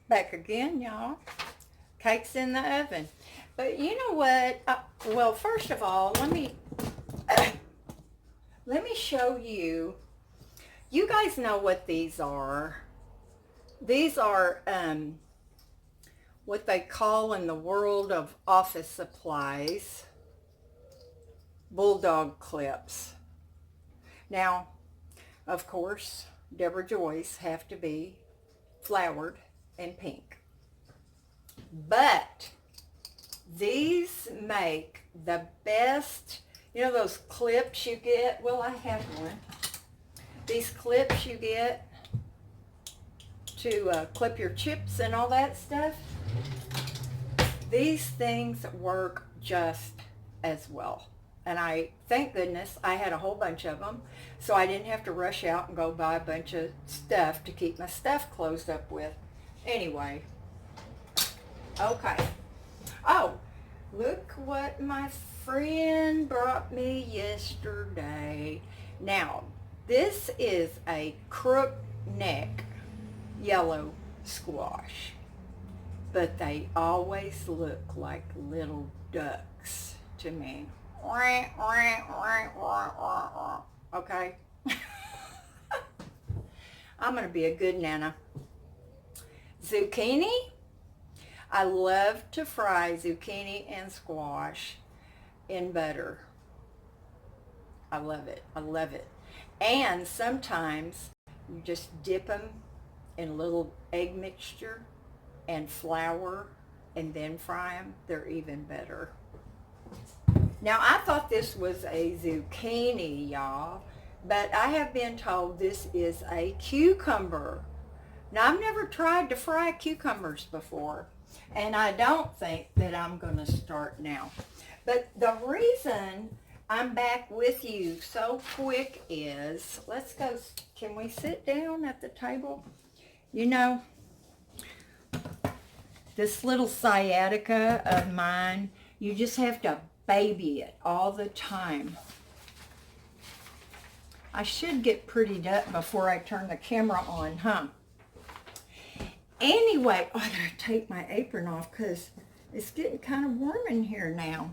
Back again, y'all. Cake's in the oven. But you know what? Well, first of all, let me show you. You guys know what these are. These are what they call in the world of office supplies, bulldog clips. Now, of course, Debrajoys have to be flowered and pink. But these make the best, you know those clips you get? Well, I have one. These clips you get to clip your chips and all that stuff. These things work just as well. And thank goodness, I had a whole bunch of them, so I didn't have to rush out and go buy a bunch of stuff to keep my stuff closed up with. Anyway, okay. Oh, look what my friend brought me yesterday. Now, this is a crook neck yellow squash, but they always look like little ducks to me. Okay? I'm going to be a good nana. Zucchini. I love to fry zucchini and squash in butter. I love it. I love it. And sometimes you just dip them in a little egg mixture and flour and then fry them. They're even better. Now, I thought this was a zucchini, y'all, but I have been told this is a cucumber. Now, I've never tried to fry cucumbers before, and I don't think that I'm going to start now. But the reason I'm back with you so quick is, let's go, can we sit down at the table? You know, this little sciatica of mine, you just have to baby it all the time. I should get prettied up before I turn the camera on, huh? Anyway, I gotta take my apron off because it's getting kind of warm in here now.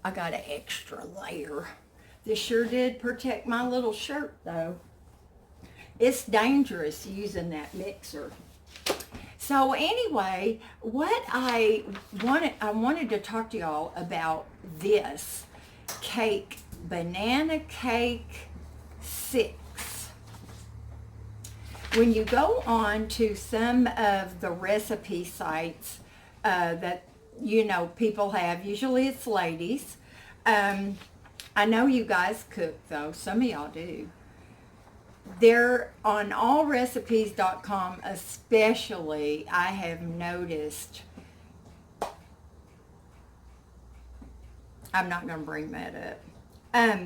I got an extra layer. This sure did protect my little shirt, though. It's dangerous using that mixer. So anyway, what I wanted to talk to y'all about this cake, banana cake 6. When you go on to some of the recipe sites that, you know, people have, usually it's ladies. I know you guys cook, though. Some of y'all do. They're on allrecipes.com especially. I have noticed, I'm not going to bring that up.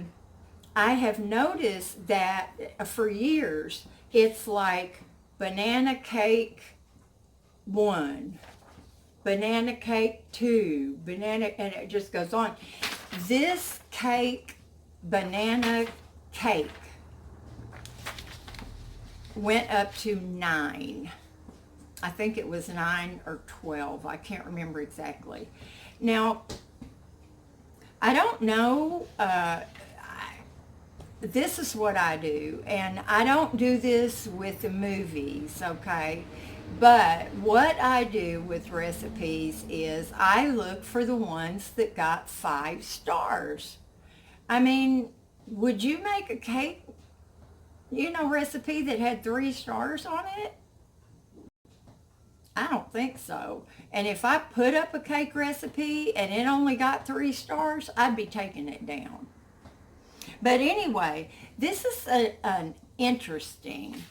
I have noticed that for years, it's like banana cake 1, banana cake 2, banana, and it just goes on. This cake, banana cake, went up to 9. I think it was 9 or 12. I can't remember exactly. Now, I don't know. This is what I do, and I don't do this with the movies, okay? But what I do with recipes is I look for the ones that got 5 stars. I mean, would you make a cake, you know, recipe that had 3 stars on it? I don't think so. And if I put up a cake recipe and it only got 3 stars, I'd be taking it down. But anyway, this is an interesting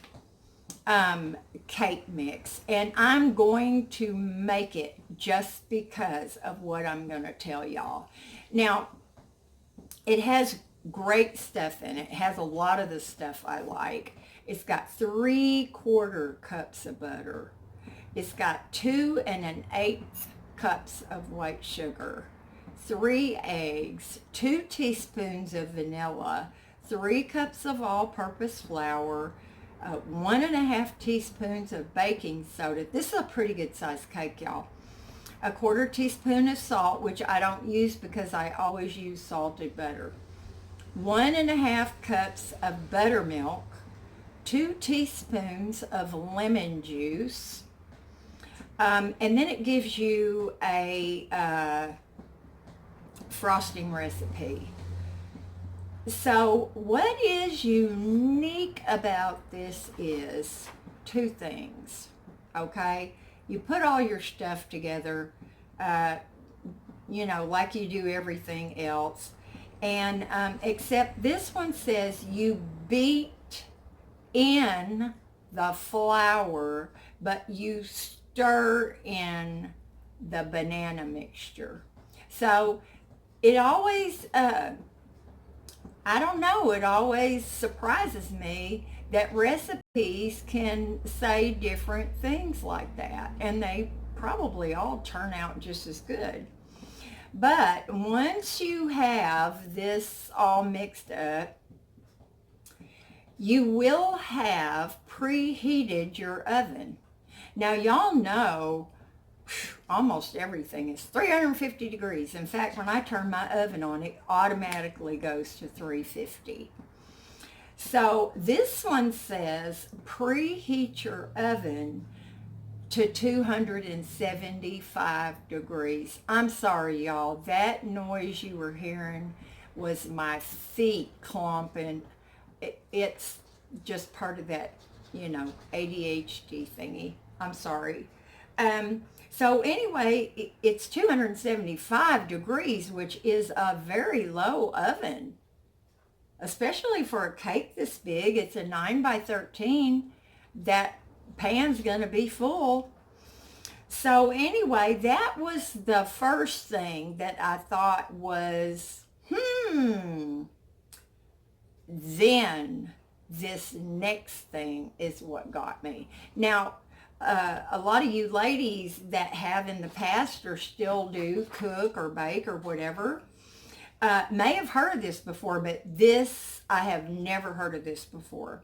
cake mix, and I'm going to make it just because of what I'm going to tell y'all. Now, it has great stuff in it. It has a lot of the stuff I like. It's got 3/4 cups of butter. It's got 2 1/8 cups of white sugar, 3 eggs, 2 teaspoons of vanilla, 3 cups of all-purpose flour, 1.5 teaspoons of baking soda. This is a pretty good sized cake, y'all. A 1/4 teaspoon of salt, which I don't use because I always use salted butter. 1.5 cups of buttermilk. 2 teaspoons of lemon juice. And then it gives you a frosting recipe. So what is unique about this is 2 things, okay? You put all your stuff together, like you do everything else. And except this one says you beat in the flour, but you stir in the banana mixture. So it always, I don't know, it always surprises me that recipes can say different things like that, and they probably all turn out just as good. But once you have this all mixed up, you will have preheated your oven. Now, y'all know almost everything is 350 degrees. In fact, when I turn my oven on, it automatically goes to 350. So this one says preheat your oven to 275 degrees. I'm sorry, y'all. That noise you were hearing was my feet clumping. It's just part of that, ADHD thingy. I'm sorry. So anyway, it's 275 degrees, which is a very low oven, especially for a cake this big. It's a 9 by 13. That pan's going to be full. So anyway, that was the first thing that I thought was, Then this next thing is what got me. Now, a lot of you ladies that have in the past or still do cook or bake or whatever may have heard of this before, but this, I have never heard of this before.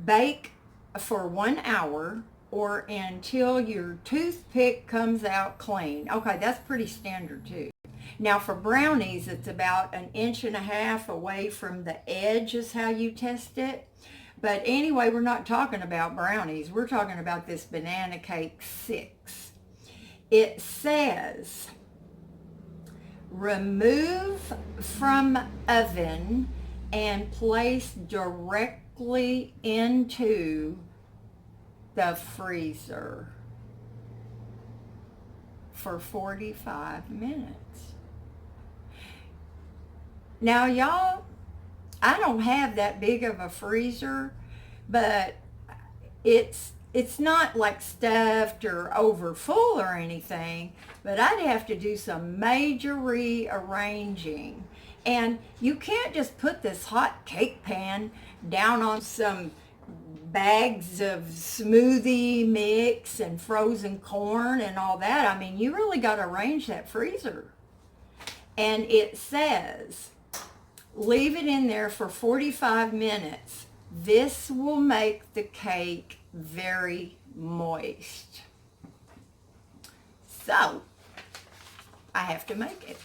Bake for 1 hour or until your toothpick comes out clean. Okay, that's pretty standard too. Now for brownies, it's about 1.5 inches away from the edge is how you test it. But anyway, we're not talking about brownies. We're talking about this banana cake 6. It says, remove from oven and place directly into the freezer for 45 minutes. Now, y'all, I don't have that big of a freezer, but it's not like stuffed or over full or anything, but I'd have to do some major rearranging. And you can't just put this hot cake pan down on some bags of smoothie mix and frozen corn and all that. I mean, you really got to arrange that freezer. And it says, leave it in there for 45 minutes. This will make the cake very moist. So, I have to make it.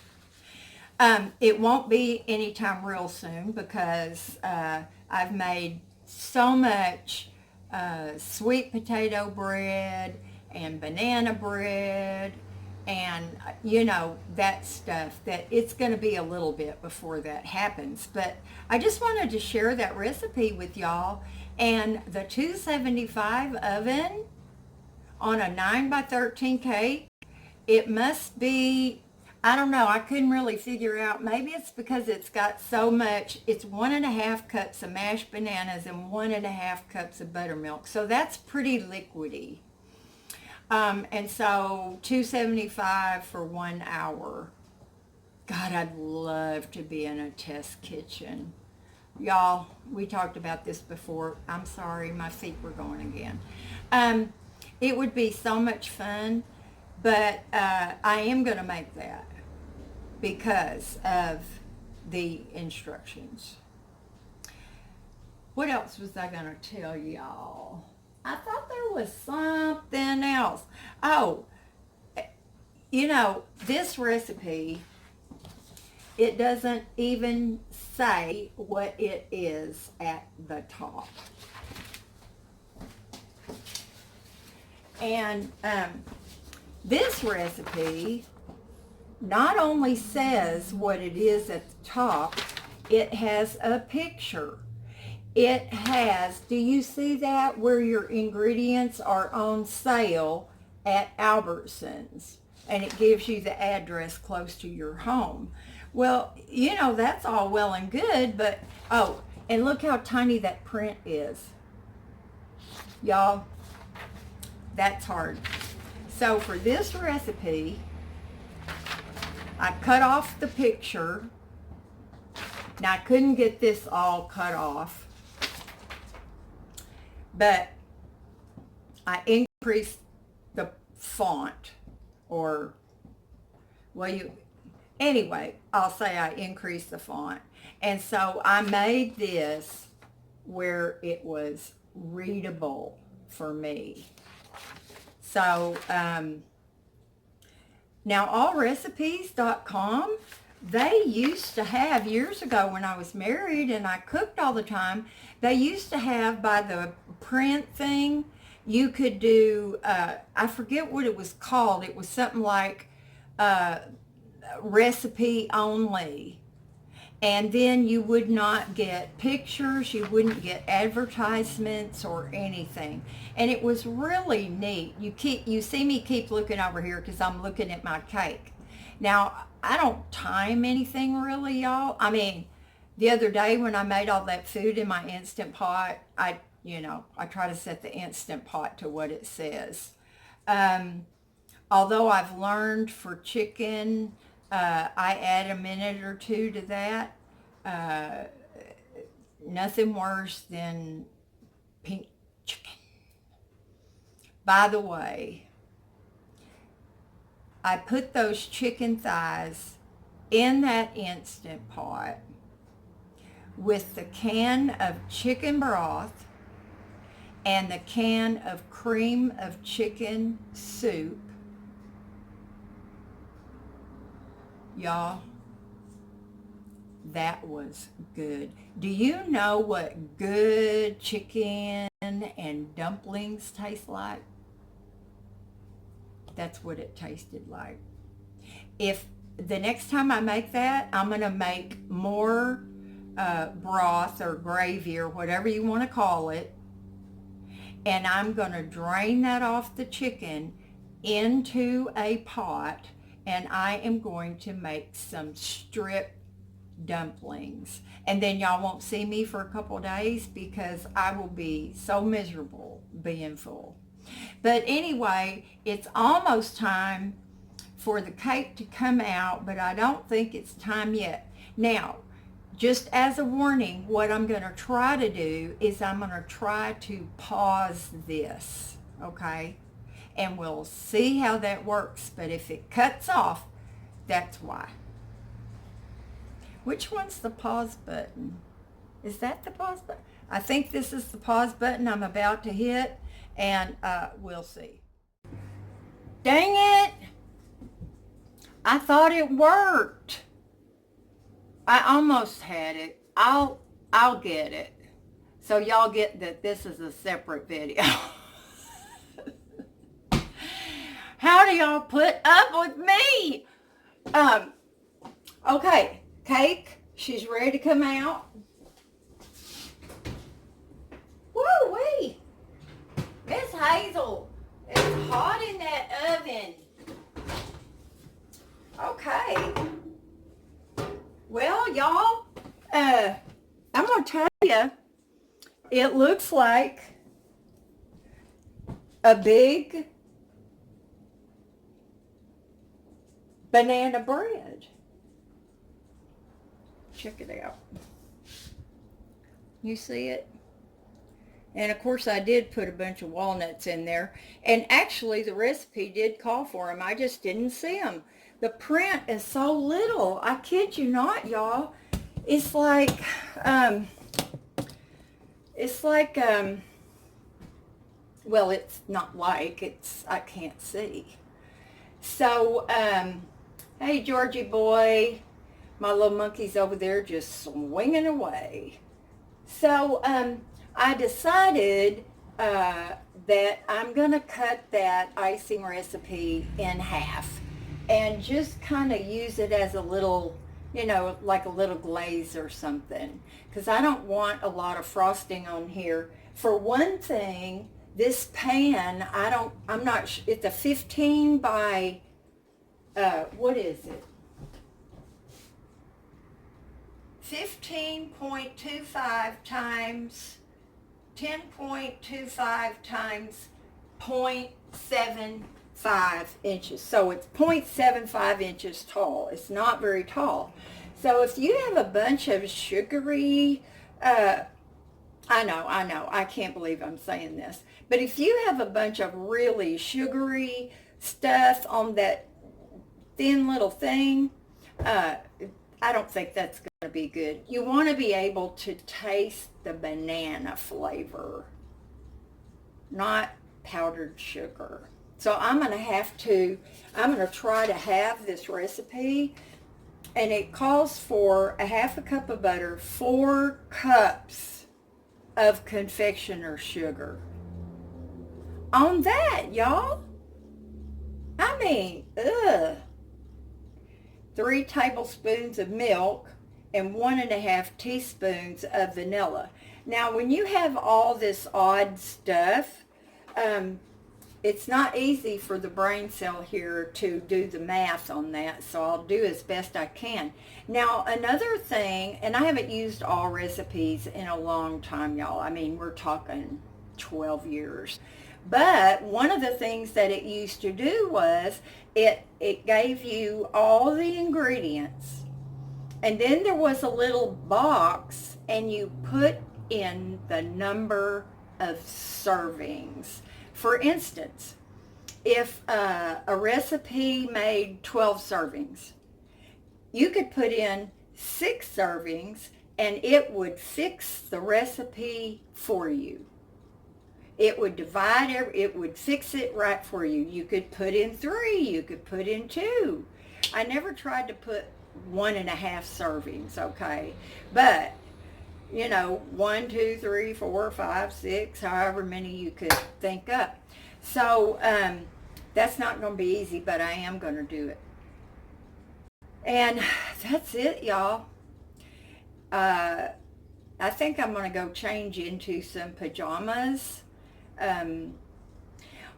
It won't be anytime real soon because I've made so much sweet potato bread and banana bread and that stuff that it's going to be a little bit before that happens. But I just wanted to share that recipe with y'all. And the 275 oven on a 9 by 13 cake, it must be, I don't know, I couldn't really figure out. Maybe it's because it's got so much. It's 1.5 cups of mashed bananas and 1.5 cups of buttermilk. So that's pretty liquidy. And so 275 for 1 hour. God, I'd love to be in a test kitchen. Y'all, we talked about this before. I'm sorry, my feet were going again. It would be so much fun, but I am going to make that because of the instructions. What else was I going to tell y'all? I thought there was something else. Oh, you know, this recipe, it doesn't even say what it is at the top. And this recipe not only says what it is at the top, it has a picture. It has, do you see that, where your ingredients are on sale at Albertsons, and it gives you the address close to your home. Well, you know, that's all well and good, but, oh, and look how tiny that print is. Y'all, that's hard. So for this recipe, I cut off the picture. Now, I couldn't get this all cut off, but I increased the font, or, well, anyway, I'll say I increased the font. And so I made this where it was readable for me. So, now allrecipes.com, they used to have, years ago when I was married and I cooked all the time, they used to have, by the print thing, you could do, I forget what it was called. It was something like recipe only. And then you would not get pictures, you wouldn't get advertisements or anything. And it was really neat. You see me keep looking over here because I'm looking at my cake. Now, I don't time anything really, y'all. I mean, the other day when I made all that food in my Instant Pot, I try to set the Instant Pot to what it says. Although I've learned for chicken, I add a minute or two to that. Nothing worse than pink chicken. By the way, I put those chicken thighs in that Instant Pot with the can of chicken broth and the can of cream of chicken soup. Y'all, that was good. Do you know what good chicken and dumplings taste like? That's what it tasted like. If the next time I make that, I'm going to make more broth or gravy or whatever you want to call it, and I'm going to drain that off the chicken into a pot, and I am going to make some strip dumplings. And then y'all won't see me for a couple days because I will be so miserable being full. But anyway, it's almost time for the cake to come out, but I don't think it's time yet. Now, just as a warning, what I'm going to try to do is I'm going to try to pause this, okay? And we'll see how that works. But if it cuts off, that's why. Which one's the pause button? Is that the pause button? I think this is the pause button I'm about to hit, and we'll see. Dang it! I thought it worked. I almost had it. I'll get it. So y'all get that this is a separate video. How do y'all put up with me? Okay, cake, she's ready to come out. Woo-wee! Miss Hazel, it's hot in that oven. Okay. Well, y'all, I'm going to tell you, it looks like a big banana bread. Check it out. You see it? And of course I did put a bunch of walnuts in there. And actually the recipe did call for them. I just didn't see them. The print is so little. I kid you not, y'all. It's like, it's like, well, it's not like, it's, I can't see. So, hey, Georgie boy, my little monkey's over there just swinging away. So, I decided that I'm going to cut that icing recipe in half and just kind of use it as a little, you know, like a little glaze or something, because I don't want a lot of frosting on here. For one thing, this pan, I'm not, it's a 15 by, what is it? 15.25 times 10.25 times 0.75 inches. So it's 0.75 inches tall. It's not very tall. So if you have a bunch of sugary, I know, I can't believe I'm saying this, but if you have a bunch of really sugary stuff on that thin little thing, I don't think that's going to be good. You want to be able to taste the banana flavor, not powdered sugar. So I'm going to try to have this recipe, and it calls for a half a cup of butter, 4 cups of confectioner sugar. On that, y'all. I mean, ugh. 3 tablespoons of milk, and 1.5 teaspoons of vanilla. Now, when you have all this odd stuff, it's not easy for the brain cell here to do the math on that, so I'll do as best I can. Now, another thing, and I haven't used all recipes in a long time, y'all. I mean, we're talking 12 years. But one of the things that it used to do was it gave you all the ingredients, and then there was a little box, and you put in the number of servings. For instance, if a recipe made 12 servings, you could put in 6 servings, and it would fix the recipe for you. It would it would fix it right for you. You could put in 3, you could put in 2. I never tried to put 1.5 servings, okay? But, you know, 1, 2, 3, 4, 5, 6, however many you could think up. So, that's not going to be easy, but I am going to do it. And that's it, y'all. I think I'm going to go change into some pajamas.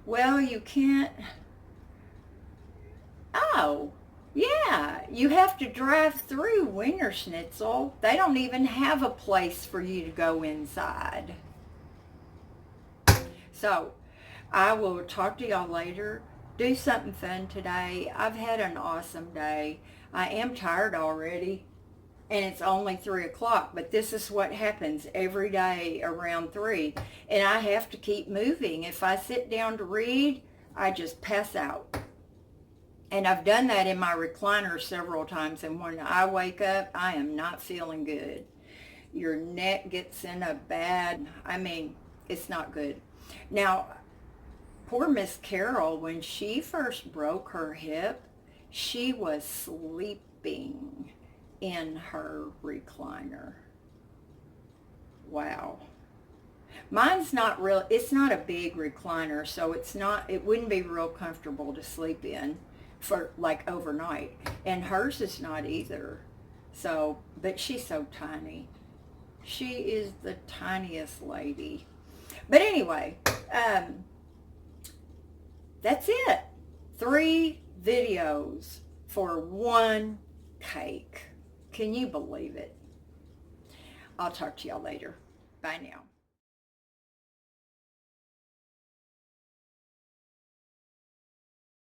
Well, you can't. Oh, yeah, you have to drive through Wiener Schnitzel. They don't even have a place for you to go inside. So, I will talk to y'all later. Do something fun today. I've had an awesome day. I am tired already, and it's only 3 o'clock, but this is what happens every day around 3, and I have to keep moving. If I sit down to read, I just pass out. And I've done that in my recliner several times, and when I wake up, I am not feeling good. Your neck gets in a bad, I mean, it's not good. Now, poor Miss Carol, when she first broke her hip, she was sleeping in her recliner. Wow. Mine's not real, it's not a big recliner, so it wouldn't be real comfortable to sleep in for like overnight. And hers is not either. So, but she's so tiny. She is the tiniest lady. But anyway, that's it. 3 videos for 1 cake. Can you believe it? I'll talk to y'all later. Bye now.